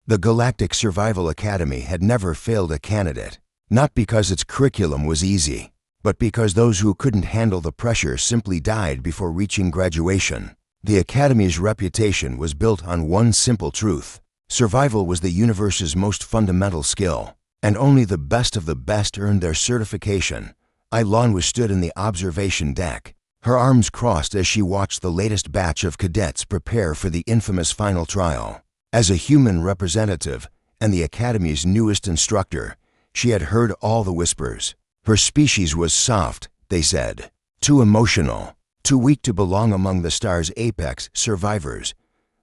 The Galactic Survival Academy had never failed a candidate, not because its curriculum was easy, but because those who couldn't handle the pressure simply died before reaching graduation. The Academy's reputation was built on one simple truth: survival was the universe's most fundamental skill, and only the best of the best earned their certification. Ilanwa stood in the observation deck, her arms crossed as she watched the latest batch of cadets prepare for the infamous final trial. As a human representative and the Academy's newest instructor, she had heard all the whispers. Her species was soft, they said, too emotional, too weak to belong among the star's apex survivors.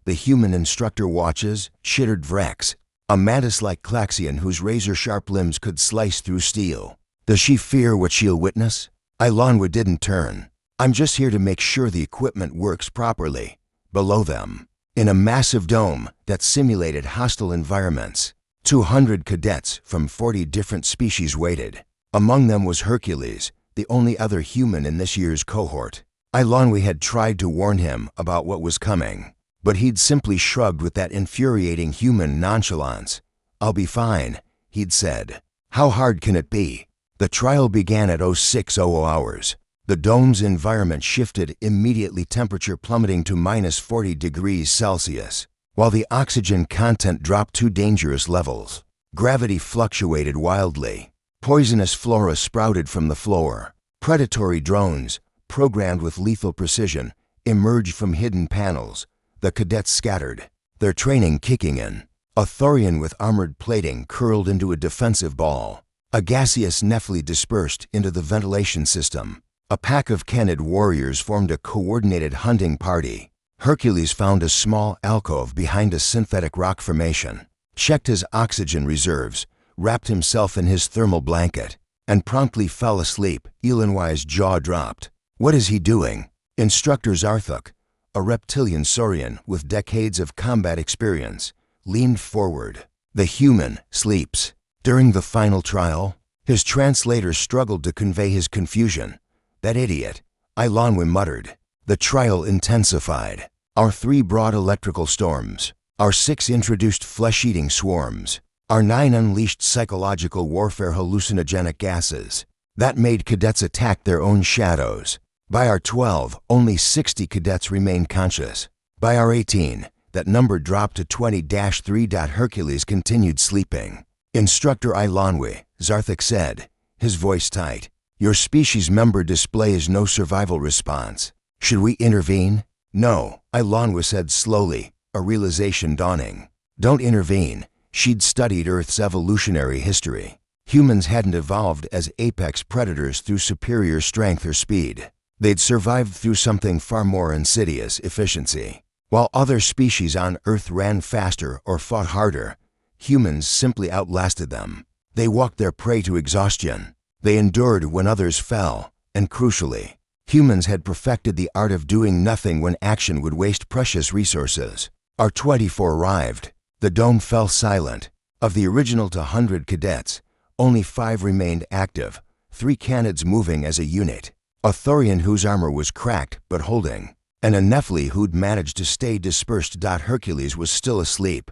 The human instructor watches, chittered Vrex, a mantis-like Klaxian whose razor-sharp limbs could slice through steel. Does she fear what she'll witness? Ilanwa didn't turn. I'm just here to make sure the equipment works properly. Below them, in a massive dome that simulated hostile environments, 200 cadets from 40 different species waited. Among them was Hercules, the only other human in this year's cohort. Ilanwa had tried to warn him about what was coming, but he'd simply shrugged with that infuriating human nonchalance. I'll be fine, he'd said. How hard can it be? The trial began at 0600 hours. The dome's environment shifted immediately, temperature plummeting to -40 degrees Celsius, while the oxygen content dropped to dangerous levels. Gravity fluctuated wildly. Poisonous flora sprouted from the floor. Predatory drones, programmed with lethal precision, emerged from hidden panels. The cadets scattered, their training kicking in. A Thorian with armored plating curled into a defensive ball. A gaseous Nephilim dispersed into the ventilation system. A pack of Cadet warriors formed a coordinated hunting party. Hercules found a small alcove behind a synthetic rock formation, checked his oxygen reserves, wrapped himself in his thermal blanket, and promptly fell asleep. Ilanwa's jaw dropped. What is he doing? Instructor Zarthuk, a reptilian saurian with decades of combat experience, leaned forward. The human sleeps. During the final trial, his translator struggled to convey his confusion. That idiot, Ilanwa muttered. The trial intensified. Our 3 brought electrical storms. Our 6 introduced flesh-eating swarms. Our 9 unleashed psychological warfare hallucinogenic gases. That made cadets attack their own shadows. By our 12, only 60 cadets remained conscious. By our 18, that number dropped to 20-3. Hercules continued sleeping. Instructor Ilanwa, Zarthuk said, his voice tight. Your species member displays no survival response. Should we intervene? No, Ilanwa said slowly, a realization dawning. Don't intervene. She'd studied Earth's evolutionary history. Humans hadn't evolved as apex predators through superior strength or speed. They'd survived through something far more insidious: efficiency. While other species on Earth ran faster or fought harder, humans simply outlasted them. They walked their prey to exhaustion. They endured when others fell, and crucially, humans had perfected the art of doing nothing when action would waste precious resources. Our 24 arrived. The dome fell silent. Of the original 100 cadets, only 5 remained active, 3 Canids moving as a unit. A Thorian whose armor was cracked but holding, and a Nephilim who'd managed to stay dispersed. Hercules was still asleep.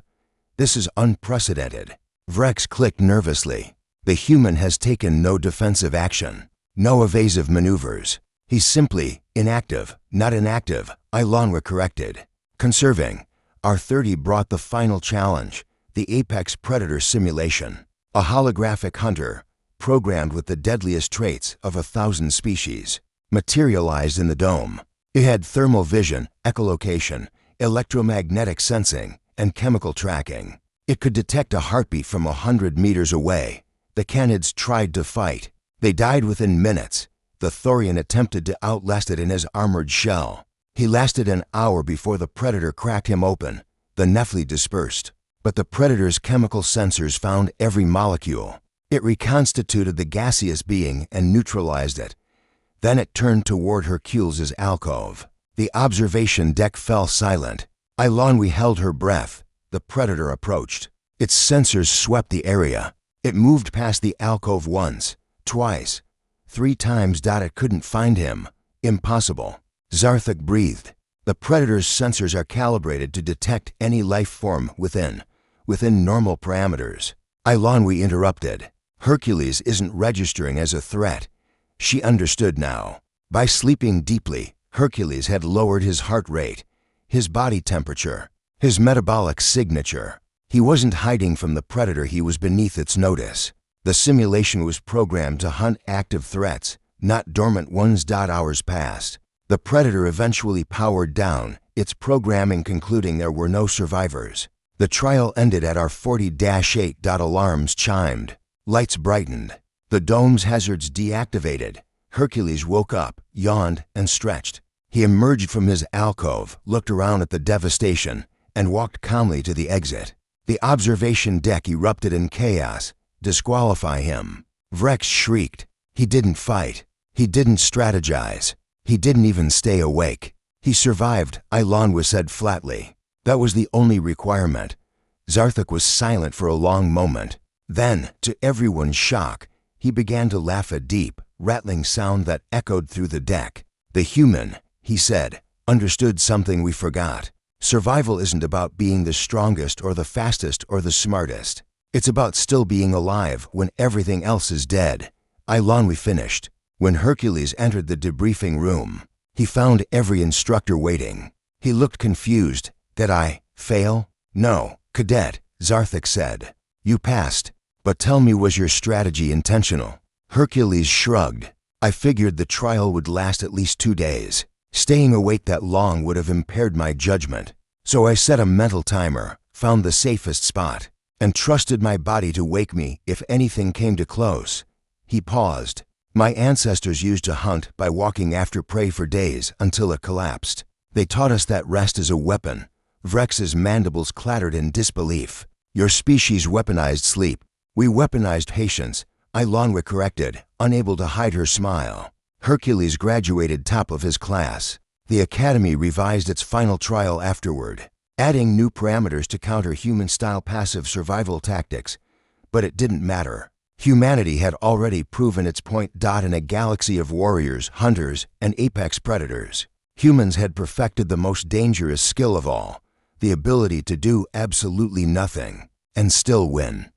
This is unprecedented. Vrex clicked nervously. The human has taken no defensive action, no evasive maneuvers. He's simply inactive, not inactive, Ilanwa corrected. Conserving. Our 30 brought the final challenge, the apex predator simulation. A holographic hunter, programmed with the deadliest traits of 1,000 species, materialized in the dome. It had thermal vision, echolocation, electromagnetic sensing, and chemical tracking. It could detect a heartbeat from 100 meters away. The Canids tried to fight. They died within minutes. The Thorian attempted to outlast it in his armored shell. He lasted an hour before the predator cracked him open. The Nephilim dispersed, but the predator's chemical sensors found every molecule. It reconstituted the gaseous being and neutralized it. Then it turned toward Hercules' alcove. The observation deck fell silent. Ilanwa held her breath. The predator approached. Its sensors swept the area. It moved past the alcove once, twice, 3 times. It couldn't find him. Impossible. Zarthuk breathed. The predator's sensors are calibrated to detect any life form within. within normal parameters. Ilanwi interrupted. Hercules isn't registering as a threat. She understood now. By sleeping deeply, Hercules had lowered his heart rate, his body temperature, his metabolic signature. He wasn't hiding from the predator, he was beneath its notice. The simulation was programmed to hunt active threats, not dormant ones. Hours passed. The predator eventually powered down, its programming concluding there were no survivors. The trial ended at our 40-8. Alarms chimed. Lights brightened. The dome's hazards deactivated. Hercules woke up, yawned, and stretched. He emerged from his alcove, looked around at the devastation, and walked calmly to the exit. The observation deck erupted in chaos. Disqualify him. Vrex shrieked. He didn't fight. He didn't strategize. He didn't even stay awake. He survived, Ilanwi said flatly. That was the only requirement. Zarthak was silent for a long moment. Then, to everyone's shock, he began to laugh, a deep, rattling sound that echoed through the deck. The human, he said, understood something we forgot. Survival isn't about being the strongest or the fastest or the smartest. It's about still being alive when everything else is dead. Ilanwi finished. When Hercules entered the debriefing room, he found every instructor waiting. He looked confused. Did I fail? No, Cadet, Zarthak said. You passed. But tell me, was your strategy intentional? Hercules shrugged. I figured the trial would last at least 2 days. Staying awake that long would have impaired my judgment. So I set a mental timer, found the safest spot, and trusted my body to wake me if anything came too close. He paused. My ancestors used to hunt by walking after prey for days until it collapsed. They taught us that rest is a weapon. Vrex's mandibles clattered in disbelief. Your species weaponized sleep. We weaponized patience, Ilanwi corrected, unable to hide her smile. Hercules graduated top of his class. The Academy revised its final trial afterward, adding new parameters to counter human-style passive survival tactics. But it didn't matter. Humanity had already proven its point. In a galaxy of warriors, hunters, and apex predators, humans had perfected the most dangerous skill of all, the ability to do absolutely nothing and still win.